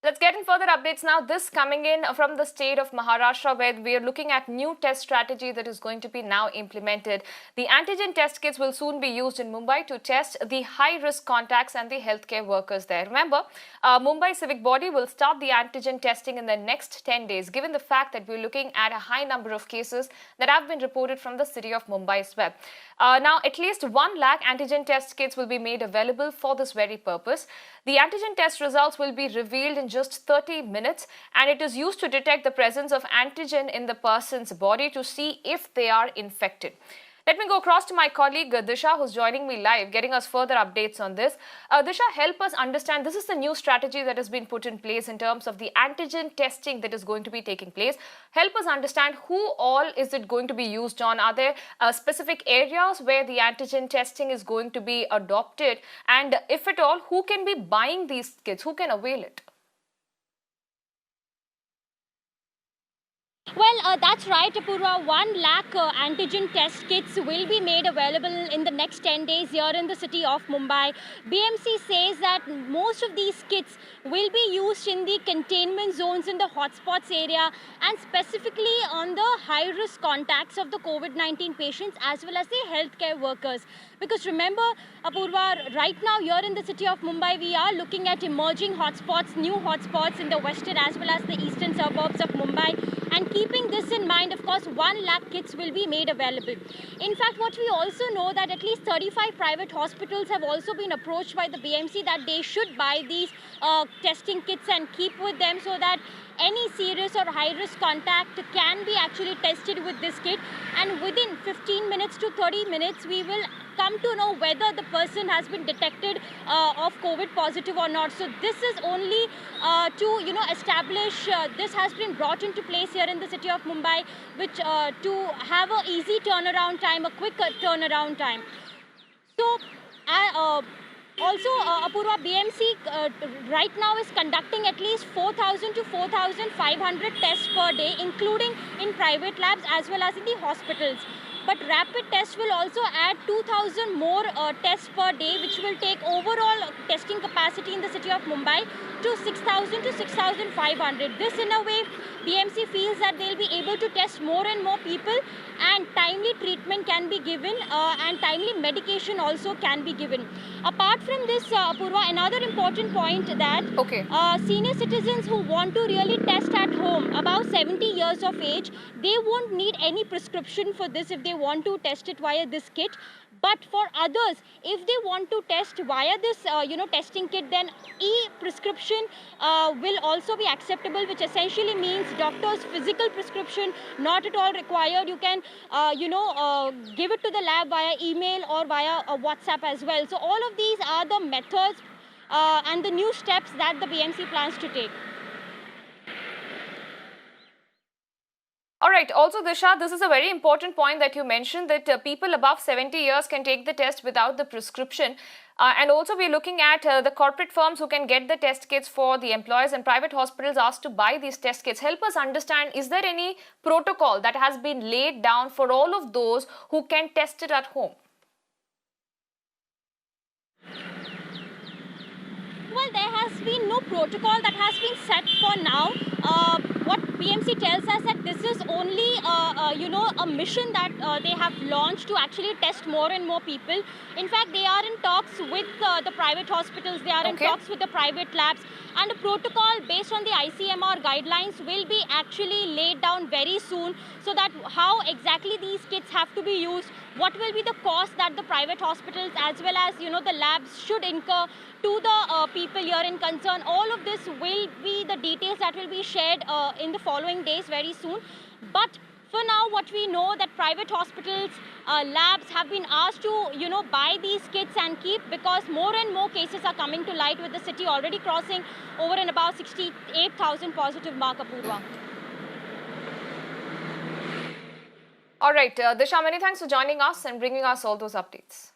Let's get in further updates now. This coming in from the state of Maharashtra, where we are looking at new test strategy that is going to be now implemented. The antigen test kits will soon be used in Mumbai to test the high-risk contacts and the healthcare workers there. Remember, Mumbai Civic Body will start the antigen testing in the next 10 days, given the fact that we're looking at a high number of cases that have been reported from the city of Mumbai as well. Now, at least 1 lakh antigen test kits will be made available for this very purpose. The antigen test results will be revealed in just 30 minutes, and it is used to detect the presence of antigen in the person's body to see if they are infected. Let me go across to my colleague Disha, who's joining me live, getting us further updates on this. Disha, help us understand, this is the new strategy that has been put in place in terms of the antigen testing that is going to be taking place. Help us understand who all is it going to be used on. Are there specific areas where the antigen testing is going to be adopted? And if at all, who can be buying these kits? Who can avail it? Well, that's right, Apurva. 1 lakh antigen test kits will be made available in the next 10 days here in the city of Mumbai. BMC says that most of these kits will be used in the containment zones in the hotspots area and specifically on the high-risk contacts of the COVID-19 patients as well as the healthcare workers. Because remember, Apurva, right now here in the city of Mumbai, we are looking at emerging hotspots, new hotspots in the western as well as the eastern suburbs of Mumbai. And keeping this in mind, of course, 1 lakh kits will be made available. In fact, what we also know that at least 35 private hospitals have also been approached by the BMC that they should buy these testing kits and keep with them so that any serious or high-risk contact can be actually tested with this kit. And within 15 minutes to 30 minutes, we will come to know whether the person has been detected of COVID positive or not. So this is only to establish, this has been brought into place here in the city of Mumbai, which to have a easy turnaround time, a quick turnaround time. So also, Apurva, BMC right now is conducting at least 4,000 to 4,500 tests per day, including in private labs as well as in the hospitals. But rapid tests will also add 2,000 more tests per day, which will take overall testing capacity in the city of Mumbai to 6,000 to 6,500. This, in a way, BMC feels that they'll be able to test more and more people, and timely treatment can be given, and timely medication also can be given. Apart from this, Apurva, another important point that senior citizens who want to really test at home, above 70 years of age, they won't need any prescription for this if they want to test it via this kit. But for others, if they want to test via this, testing kit, then e-prescription will also be acceptable, which essentially means doctor's physical prescription not at all required. You can, give it to the lab via email or via WhatsApp as well. So all of these are the methods and the new steps that the BMC plans to take. All right. Also, Disha, this is a very important point that you mentioned, that people above 70 years can take the test without the prescription. And also, we're looking at the corporate firms who can get the test kits for the employees, and private hospitals asked to buy these test kits. Help us understand, is there any protocol that has been laid down for all of those who can test it at home? Well, there has been no protocol that has been set for now. What BMC tells us that this is only, a mission that they have launched to actually test more and more people. In fact, they are in talks with the private hospitals. They are in talks with the private labs. And a protocol based on the ICMR guidelines will be actually laid down very soon, so that how exactly these kits have to be used, what will be the cost that the private hospitals as well as, the labs should incur to the people here in concern. All of this will be the details that will be shared in the following days very soon. But for now, what we know that private hospitals, labs have been asked to, buy these kits and keep, because more and more cases are coming to light, with the city already crossing over and about 68,000 positive mark, Apurva. All right, Disha, many thanks for joining us and bringing us all those updates.